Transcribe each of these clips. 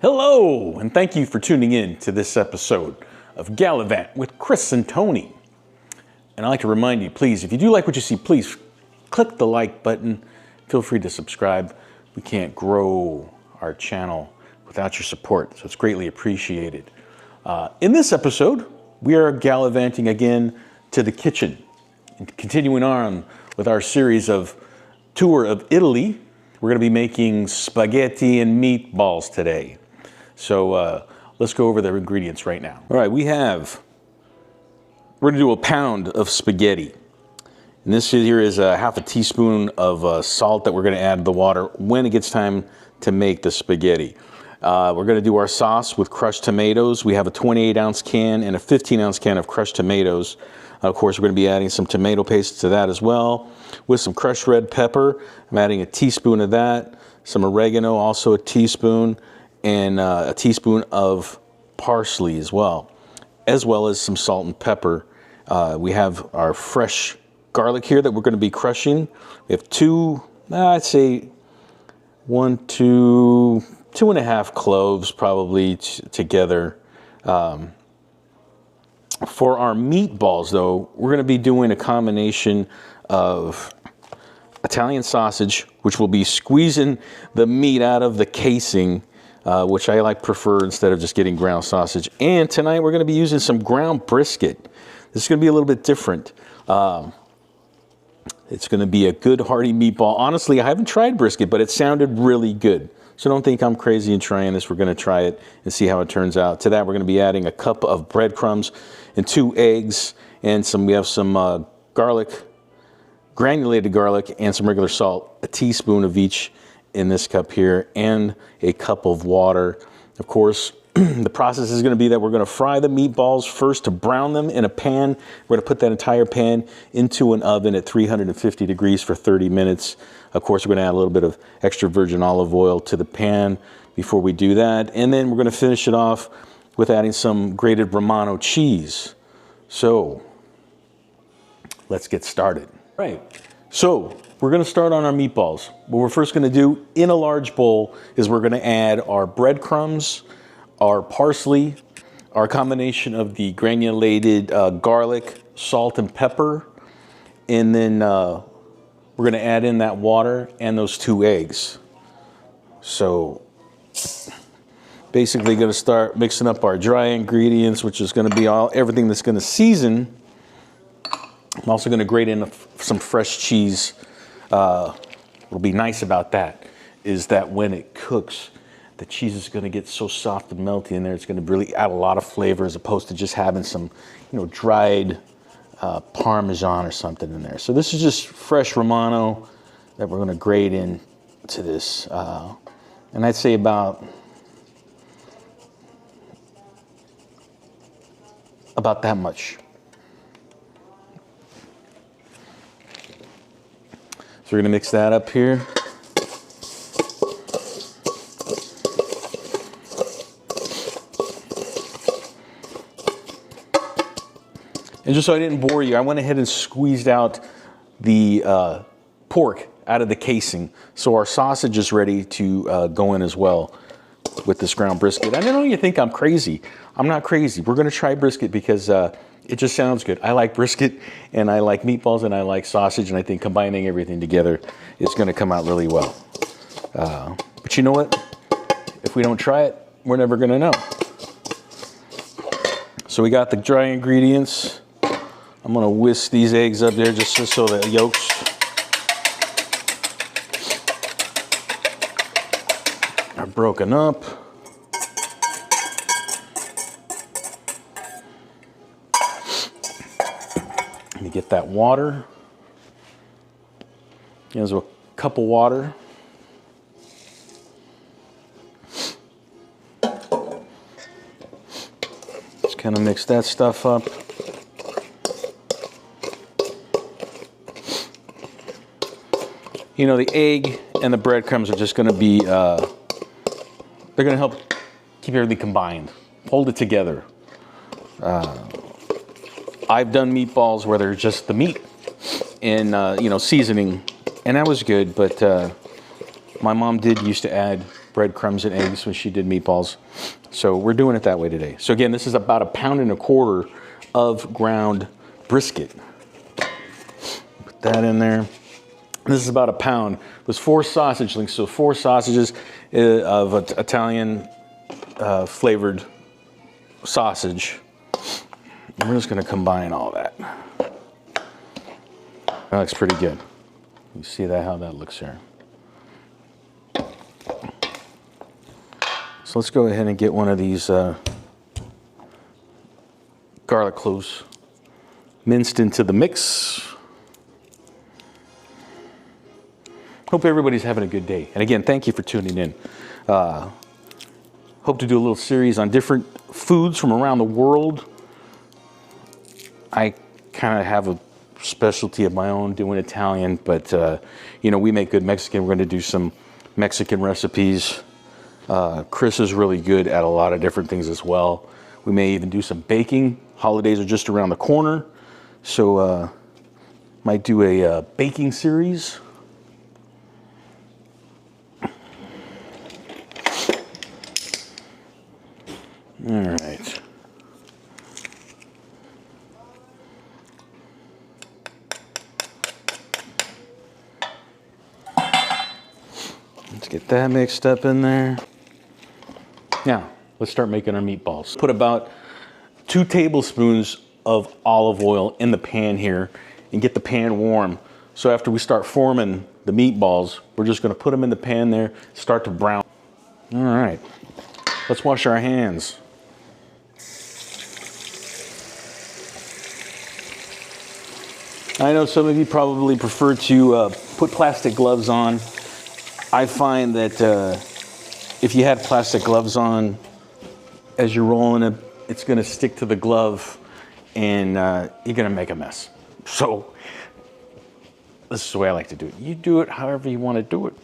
Hello, and thank you for tuning in to this episode of Gallivant with Kris and Tony. And I'd like to remind you, please, if you do like what you see, please click the like button. Feel free to subscribe. We can't grow our channel without your support, so it's greatly appreciated. In this episode, we are gallivanting again to the kitchen. And continuing on with our series of tour of Italy, we're going to be making spaghetti and meatballs today. So let's go over the ingredients right now. All right, we're going to do a pound of spaghetti. And this here is half a teaspoon of salt that we're going to add to the water when it gets time to make the spaghetti. We're going to do our sauce with crushed tomatoes. We have a 28-ounce can and a 15-ounce can of crushed tomatoes. Of course, we're going to be adding some tomato paste to that as well, with some crushed red pepper. I'm adding a teaspoon of that, some oregano, also a teaspoon, and a teaspoon of parsley as well as some salt and pepper. We have our fresh garlic here that we're going to be crushing. We have I'd say 2.5 cloves probably together. For our meatballs, though, we're going to be doing a combination of Italian sausage, which will be squeezing the meat out of the casing, which I prefer instead of just getting ground sausage. And tonight we're going to be using some ground brisket. This is going to be a little bit different. It's going to be a good hearty meatball. Honestly, I haven't tried brisket, but it sounded really good. So don't think I'm crazy in trying this. We're going to try it and see how it turns out. To that, we're going to be adding a cup of breadcrumbs and 2 eggs, and we have some garlic, granulated garlic, and some regular salt, a teaspoon of each in this cup here, and a cup of water. Of course, the process is going to be that we're going to fry the meatballs first to brown them in a pan. We're going to put that entire pan into an oven at 350 degrees for 30 minutes. Of course, we're going to add a little bit of extra virgin olive oil to the pan before we do that. And then we're going to finish it off with adding some grated Romano cheese. So let's get started. Right. So we're going to start on our meatballs. What we're first going to do in a large bowl is we're going to add our breadcrumbs, our parsley, our combination of the granulated garlic, salt, and pepper, and then we're going to add in that water and those 2 eggs. So basically going to start mixing up our dry ingredients, which is going to be everything that's going to season. I'm also going to grate in some fresh cheese. What'll be nice about that is that when it cooks, the cheese is going to get so soft and melty in there. It's going to really add a lot of flavor as opposed to just having some, dried Parmesan or something in there. So this is just fresh Romano that we're going to grate into this. And I'd say about that much. So we're going to mix that up here. And just so I didn't bore you, I went ahead and squeezed out the pork out of the casing. So our sausage is ready to go in as well with this ground brisket. I know you think I'm crazy. I'm not crazy. We're going to try brisket because it just sounds good. I like brisket, and I like meatballs, and I like sausage, and I think combining everything together is going to come out really well. But you know what? If we don't try it, we're never going to know. So we got the dry ingredients. I'm going to whisk these eggs up there just so the yolks are broken up. Let me get that water. Here's a cup of water. Just kind of mix that stuff up. The egg and the breadcrumbs are just going to be, they're going to help keep everything combined, hold it together. I've done meatballs where they're just the meat and, seasoning, and that was good, but my mom used to add breadcrumbs and eggs when she did meatballs. So we're doing it that way today. So again, this is about 1.25 pounds of ground brisket. Put that in there. This is about 1 pound. There's 4 sausage links, so 4 sausages of Italian flavored sausage. And we're just gonna combine all that. That looks pretty good. You see that, how that looks here. So let's go ahead and get one of these garlic cloves minced into the mix. Hope everybody's having a good day. And again, thank you for tuning in. Hope to do a little series on different foods from around the world. I kind of have a specialty of my own doing Italian, but you know, we make good Mexican. We're going to do some Mexican recipes. Kris is really good at a lot of different things as well. We may even do some baking. Holidays are just around the corner, so might do a baking series. All right. Let's get that mixed up in there. Now, let's start making our meatballs. Put about 2 tablespoons of olive oil in the pan here and get the pan warm. So after we start forming the meatballs, we're just gonna put them in the pan there, start to brown. All right, let's wash our hands. I know some of you probably prefer to put plastic gloves on. I find that if you had plastic gloves on, as you're rolling it, it's gonna stick to the glove and you're gonna make a mess. So this is the way I like to do it. You do it however you wanna do it.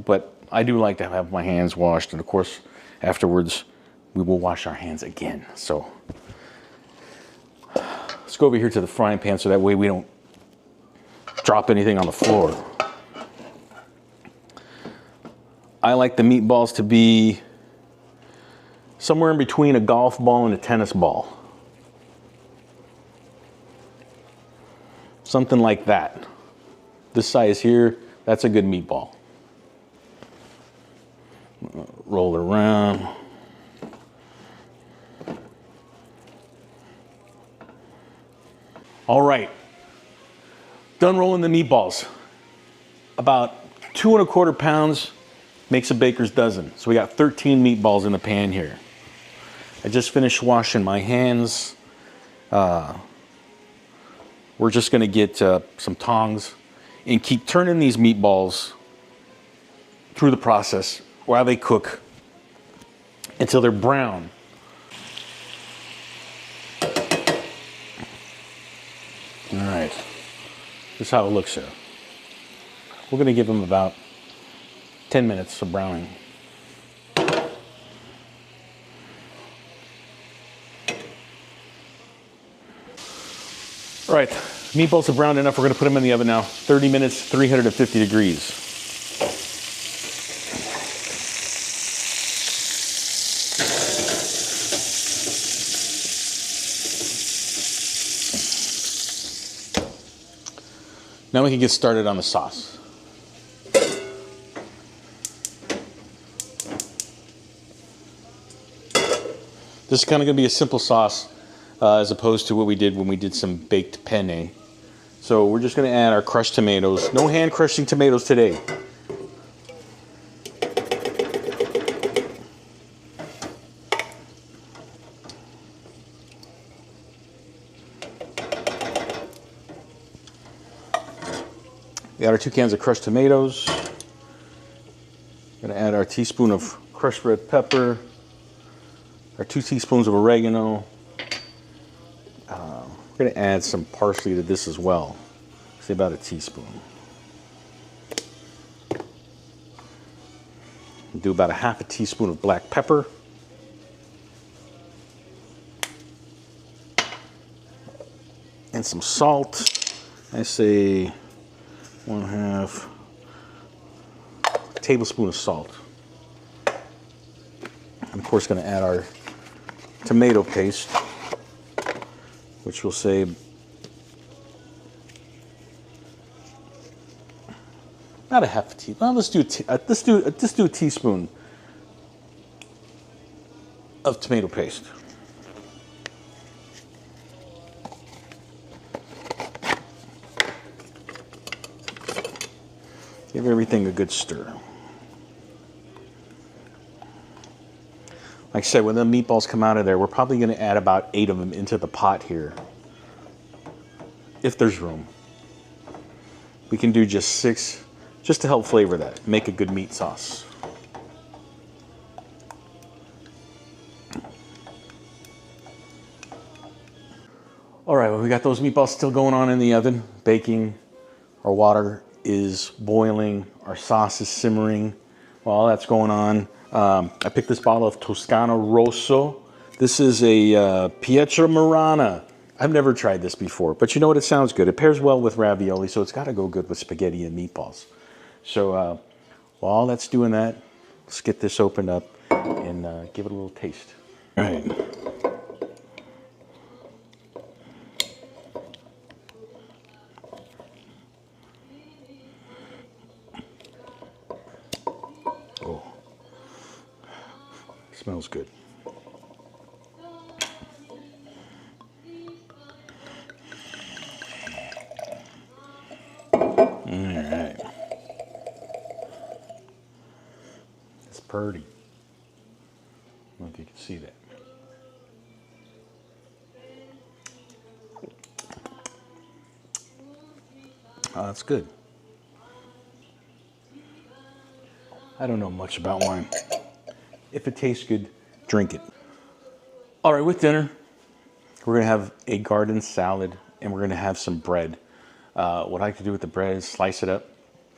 But I do like to have my hands washed, and of course, afterwards, we will wash our hands again. So let's go over here to the frying pan so that way we don't drop anything on the floor. I like the meatballs to be somewhere in between a golf ball and a tennis ball. Something like that. This size here, that's a good meatball. Roll it around. All right. Done rolling the meatballs. About 2¼ pounds makes a baker's dozen. So we got 13 meatballs in the pan here. I just finished washing my hands. We're just gonna get some tongs and keep turning these meatballs through the process while they cook until they're brown. All right. This is how it looks here. We're gonna give them about 10 minutes of browning. All right, meatballs are browned enough. We're gonna put them in the oven now. 30 minutes, 350 degrees. Now we can get started on the sauce. This is kind of going to be a simple sauce as opposed to what we did when we did some baked penne. So we're just going to add our crushed tomatoes. No hand crushing tomatoes today. We got our 2 cans of crushed tomatoes. We're going to add our teaspoon of crushed red pepper, our 2 teaspoons of oregano. We're going to add some parsley to this as well. Say about a teaspoon. Do about a ½ teaspoon of black pepper. And some salt. I say 1/2 tablespoon of salt. I'm of course going to add our tomato paste, which will say not a half a teaspoon. Well, let's do a teaspoon of tomato paste. Give everything a good stir. Like I said, when the meatballs come out of there, we're probably going to add about 8 of them into the pot here, if there's room. We can do just 6, just to help flavor that, make a good meat sauce. All right, well, we got those meatballs still going on in the oven, baking. Our water is boiling, our sauce is simmering. While that's going on, I picked this bottle of Toscano Rosso. This is a Pietra Marana. I've never tried this before, but you know what? It sounds good. It pairs well with ravioli, so it's got to go good with spaghetti and meatballs. So while that's doing that, let's get this opened up and give it a little taste. All right. Oh, smells good. Alright. It's pretty. I don't know if you can see that. Oh, that's good. I don't know much about wine. If it tastes good, drink it. All right, with dinner, we're gonna have a garden salad and we're gonna have some bread. What I like to do with the bread is slice it up,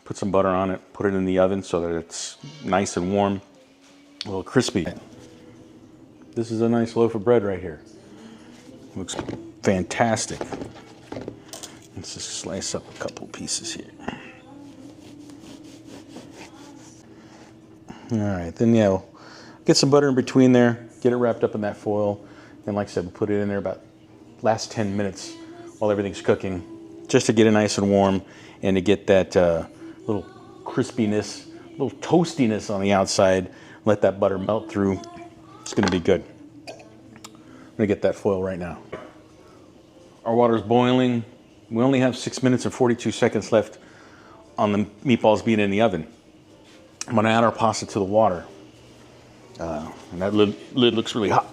put some butter on it, put it in the oven so that it's nice and warm, a little crispy. This is a nice loaf of bread right here. Looks fantastic. Let's just slice up a couple pieces here. All right, then yeah, we'll get some butter in between there, get it wrapped up in that foil, and like I said, we'll put it in there about last 10 minutes while everything's cooking, just to get it nice and warm and to get that little crispiness, little toastiness on the outside. Let that butter melt through. It's gonna be good. I'm gonna get that foil right now. Our water's boiling. We only have 6 minutes and 42 seconds left on the meatballs being in the oven. I'm gonna add our pasta to the water. And that lid looks really hot.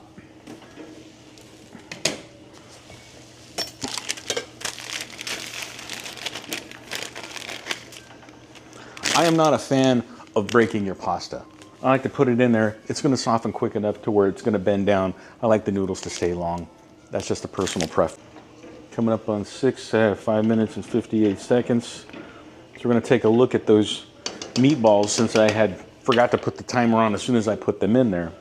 I am not a fan of breaking your pasta. I like to put it in there. It's gonna soften quick enough to where it's gonna bend down. I like the noodles to stay long. That's just a personal preference. Coming up on 5 minutes and 58 seconds. So we're gonna take a look at those meatballs since I had forgot to put the timer on as soon as I put them in there.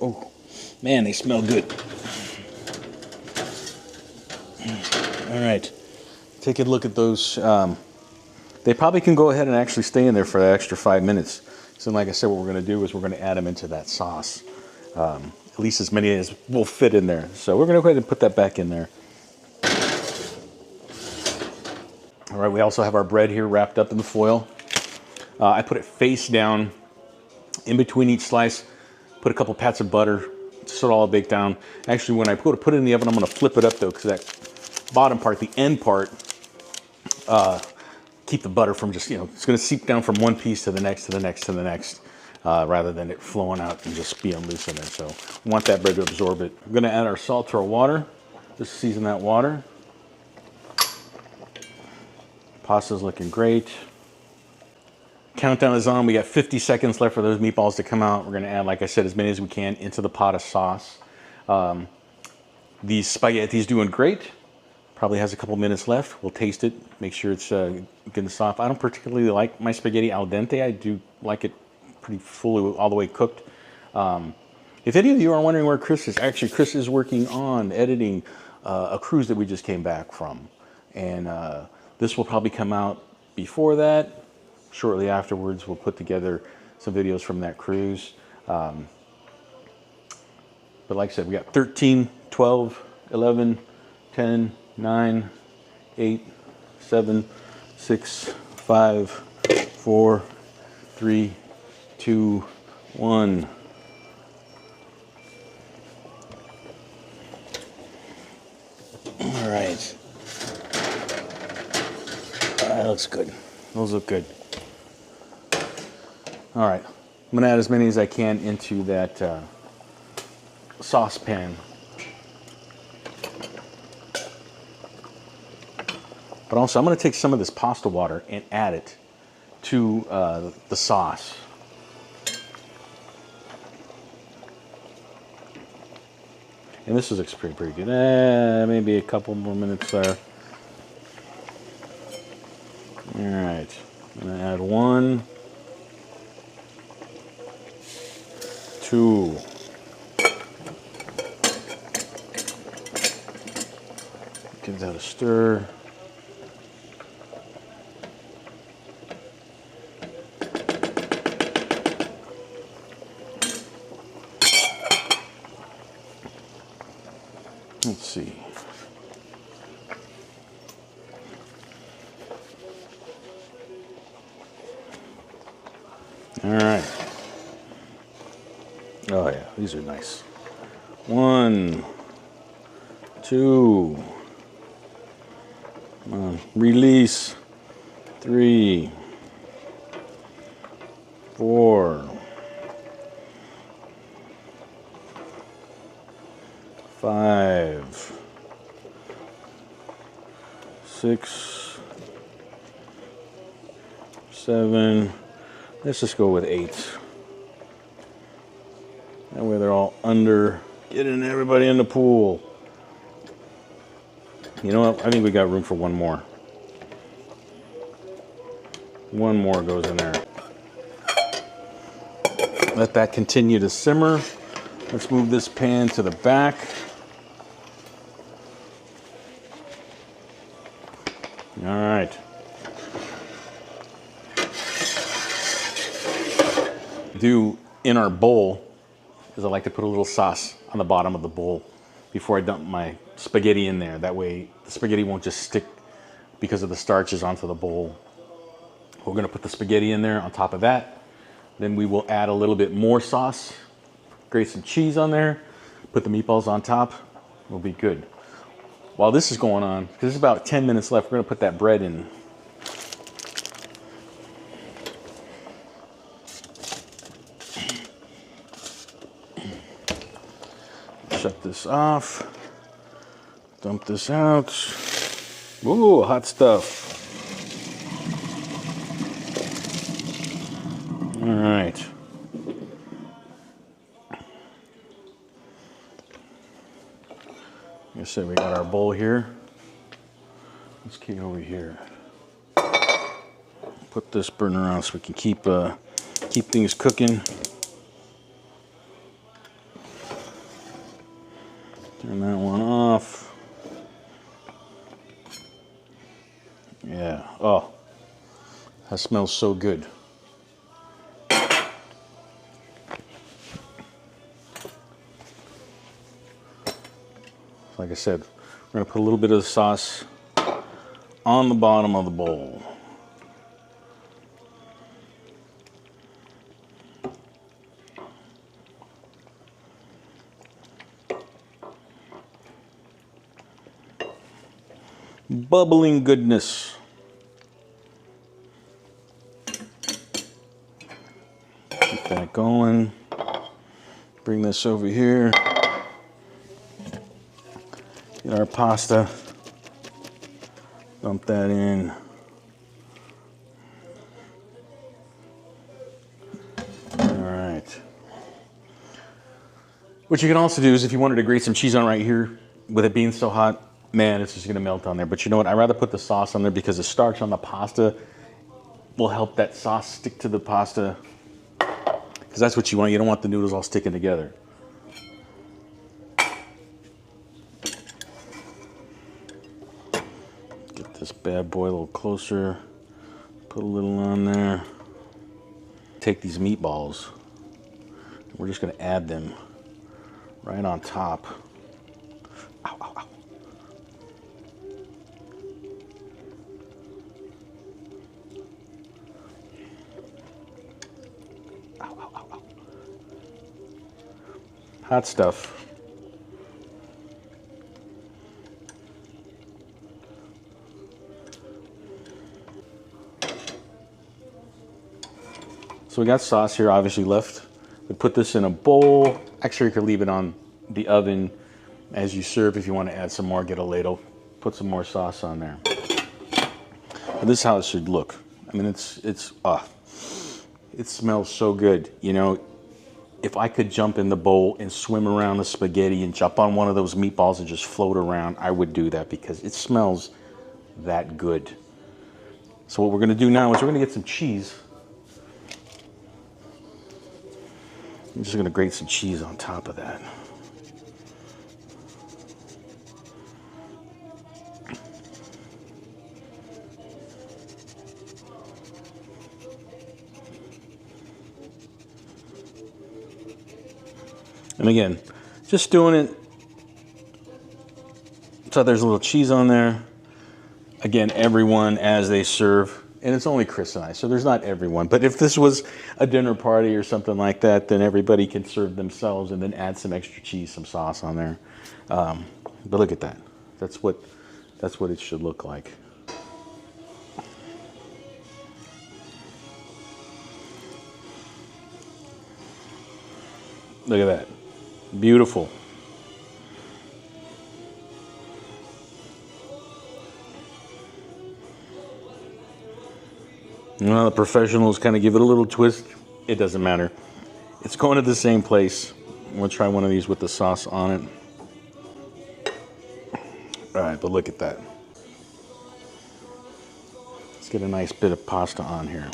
Oh, man, they smell good. All right, take a look at those. They probably can go ahead and actually stay in there for that extra 5 minutes. So like I said, what we're gonna do is we're gonna add them into that sauce. At least as many as will fit in there. So we're gonna go ahead and put that back in there. All right, we also have our bread here wrapped up in the foil. I put it face down in between each slice, put a couple pats of butter, so it all baked down. Actually, when I put it in the oven, I'm gonna flip it up though, because that bottom part, the end part, keep the butter from just, it's gonna seep down from one piece to the next, to the next, to the next, rather than it flowing out and just being loose in there. So we want that bread to absorb it. We're gonna add our salt to our water, just season that water. Pasta's looking great. Countdown is on. We got 50 seconds left for those meatballs to come out. We're gonna add, like I said, as many as we can into the pot of sauce. These spaghetti's doing great. Probably has a couple minutes left. We'll taste it, make sure it's good and soft. I don't particularly like my spaghetti al dente. I do like it pretty fully, all the way cooked. If any of you are wondering where Kris is, actually Kris is working on editing a cruise that we just came back from. And this will probably come out before that. Shortly afterwards, we'll put together some videos from that cruise. But like I said, we got 13, 12, 11, 10, 9, 8, 7, 6, 5, 4, 3, 2, 1. All right. That looks good. Those look good. All right. I'm going to add as many as I can into that saucepan. But also, I'm going to take some of this pasta water and add it to the sauce. And this looks pretty good. Maybe a couple more minutes there. All right. I'm going to add 1, 2. Give that a stir. Let's see. All right. Oh yeah, these are nice. 1, 2. Come on, release. 3, 4, 5, 6, 7. Let's just go with 8. That way they're all under, getting everybody in the pool. You know what? I think we got room for one more. One more goes in there. Let that continue to simmer. Let's move this pan to the back. All right. Do in our bowl is I like to put a little sauce on the bottom of the bowl before I dump my spaghetti in there. That way the spaghetti won't just stick because of the starches onto the bowl. We're gonna put the spaghetti in there on top of that. Then we will add a little bit more sauce, grate some cheese on there, put the meatballs on top. We'll be good. While this is going on, because there's about 10 minutes left, we're gonna put that bread in. Shut this off. Dump this out. Ooh, hot stuff. All right. Like I said, we got our bowl here. Let's get over here. Put this burner on so we can keep things cooking. Turn that one off. Yeah. Oh, that smells so good. Like I said, we're gonna put a little bit of the sauce on the bottom of the bowl. Bubbling goodness. Keep that going. Bring this over here. Get our pasta. Dump that in. All right. What you can also do is if you wanted to grate some cheese on right here, with it being so hot, man, it's just gonna melt on there. But you know what? I'd rather put the sauce on there because the starch on the pasta will help that sauce stick to the pasta. Because that's what you want. You don't want the noodles all sticking together. Get this bad boy a little closer. Put a little on there. Take these meatballs. We're just going to add them right on top. Ow, ow, ow. Ow, ow, ow, ow. Hot stuff. So we got sauce here obviously left. We put this in a bowl. Actually, you could leave it on the oven as you serve. If you want to add some more, get a ladle, put some more sauce on there. And this is how it should look. I mean, it smells so good. You know, if I could jump in the bowl and swim around the spaghetti and jump on one of those meatballs and just float around, I would do that because it smells that good. So what we're going to do now is we're going to get some cheese. I'm just going to grate some cheese on top of that. And again, just doing it so there's a little cheese on there. Again, everyone as they serve. And it's only Kris and I, so there's not everyone. But if this was a dinner party or something like that, then everybody can serve themselves and then add some extra cheese, some sauce on there. But look at that. That's what it should look like. Look at that. Beautiful. Well, the professionals kind of give it a little twist. It doesn't matter. It's going to the same place. We'll try one of these with the sauce on it. All right, but look at that. Let's get a nice bit of pasta on here.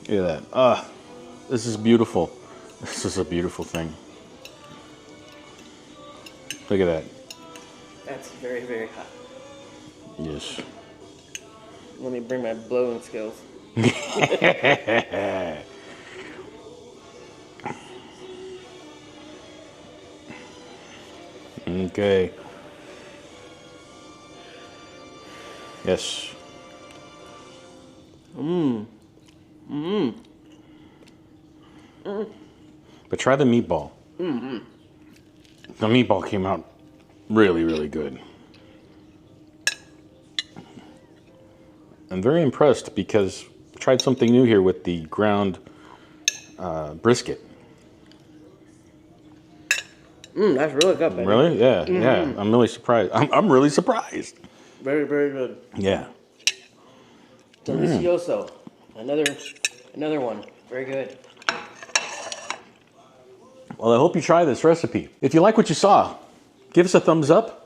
Look at that. This is beautiful. This is a beautiful thing. Look at that. That's very, very hot. Yes. Let me bring my blowing skills. Okay. Yes. But try the meatball. The meatball came out really, really good. I'm very impressed because I tried something new here with the ground brisket. That's really good, baby. Really? Yeah, yeah. I'm really surprised. I'm really surprised. Very, very good. Yeah. Delicioso. Another one. Very good. Well, I hope you try this recipe. If you like what you saw, give us a thumbs up.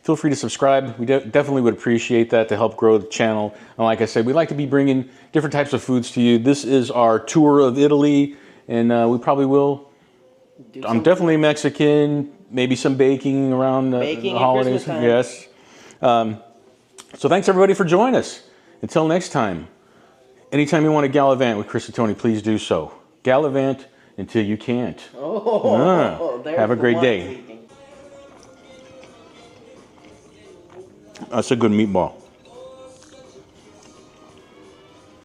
Feel free to subscribe. We definitely would appreciate that to help grow the channel. And like I said, we like to be bringing different types of foods to you. This is our tour of Italy, and we probably will. I'm definitely Mexican, maybe some baking around the holidays. Yes. So thanks everybody for joining us. Until next time, anytime you want to Gallivant with Kris and Tony, please do so. Gallivant until you can't. Have a great day. That's a good meatball.